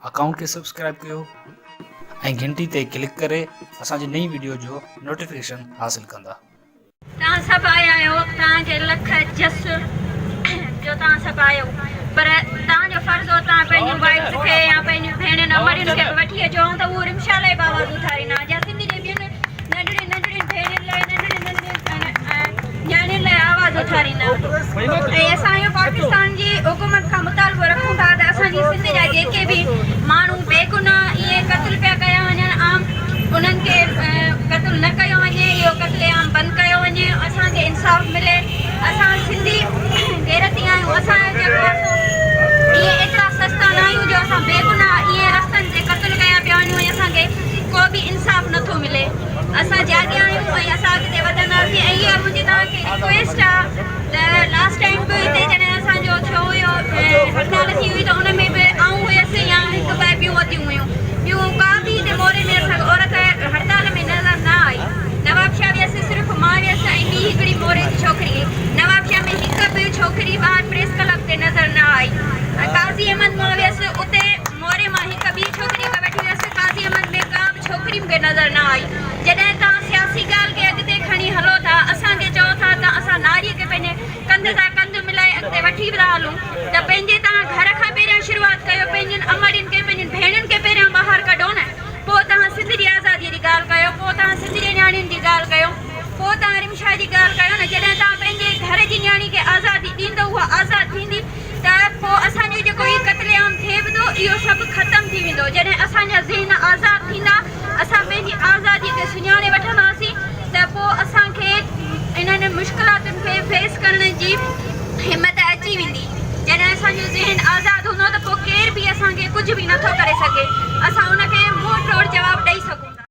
Account खे subscribe कयो ऐं घंटी ते क्लिक करे असांजी नई वीडियो जो नोटिफिकेशन हासिल कंदा। तव्हां सभु आया आहियो, तव्हांखे लख जस जो तव्हां सभु आहियो, पर तव्हांजो फर्ज़ हो तव्हां पंहिंजूं वाइफ्स खे या पंहिंजूं भेणुनि अमड़ियुनि खे वठी अचो त उहो रिक्शा लाइ बि आवाज़ उथारींदा या सिंधी जे ॿियनि नंढड़ियुनि नंढड़ियुनि भेणुनि लाइ न्याणियुनि लाइ आवाज़ उथारींदा। ऐं असां इहो पाकिस्तान जी हुकूमत खां मुतालबो रखूं था त असांजी सिंध जा जेके बि माण्हू बेगुनाह इहे क़त्ल पिया कया वञनि, आम उन्हनि खे क़त्ल न कयो वञे, इहो क़त्लेआम बंदि कयो वञे, असांखे इंसाफ़ मिले। असां सिंधी गैरती आहियूं, असांजो जेको इहे एतिरा सस्ता न आहियूं जो असां बेगुनाह इहे रस्तनि ते क़त्ल कया पिया वञूं ऐं असांखे को बि इंसाफ़ नथो मिले। असां जाॻिया आहियूं ऐं असां अॻिते वधंदासीं। ऐं इहा मुंहिंजी तव्हांखे रिक्वेस्ट आहे त लास्ट टाइम बि हिते जॾहिं असांजो थियो हुयो हड़ताल थी हुई त उन में बि आऊं हुयसि या हिकु ॿ ॿियूं वतियूं हुयूं, ॿियूं का बि हिते मोरे में असां औरत हड़ताल में नज़र न आई। नवाब शाह वियसि, सिर्फ़ु मां वियसि ऐं ॿी हिकिड़ी मोरे जी छोकिरी। नवाब शाह में हिकु बि छोकिरी ॿाहिरि प्रेस क्लब ते नज़र न आई। काज़ी अहमद मां वियसि, उते मोरे मां हिकु ॿी छोकिरी खे वठी वियसि, काज़ी अहमद में का बि छोकिरी मूंखे नज़र न आई। जॾहिं तव्हां सियासी ॻाल्हि खे अॻिते खणी हलो था, असांखे चओ था त असां नारीअ खे पंहिंजे कंध सां कंधु मिलाए अॻिते वठी था हलूं, त पंहिंजे तव्हां घर खां पहिरियां शुरूआति कयो, पंहिंजनि अमड़ियुनि खे पंहिंजनि भेणुनि खे पहिरियां ॿाहिरि कढो न, पोइ तव्हां सिंध जी आज़ादीअ जी ॻाल्हि कयो, पोइ तव्हां सिंध जी न्याणियुनि जी ॻाल्हि कयो, पोइ तव्हां रिमशा जी ॻाल्हि कयो न। जॾहिं तव्हां पंहिंजे घर जी न्याणी खे आज़ादी ॾींदो, उहा आज़ादु थींदी, त पोइ असांजो जेको इहो क़त्लेआम थिए बि थो इहो सभु ख़तमु थी वेंदो। जॾहिं असांजा ज़हन आज़ादु थींदा, असां पंहिंजी आज़ादीअ खे सुञाणे वठंदासीं, त पोइ असांखे इन्हनि मुश्किलातुनि खे फेस करण जी हिमत अची वेंदी। जॾहिं असांजो ज़हन आज़ादु हूंदो त पोइ केर बि असांखे कुझु बि नथो करे सघे। असां उन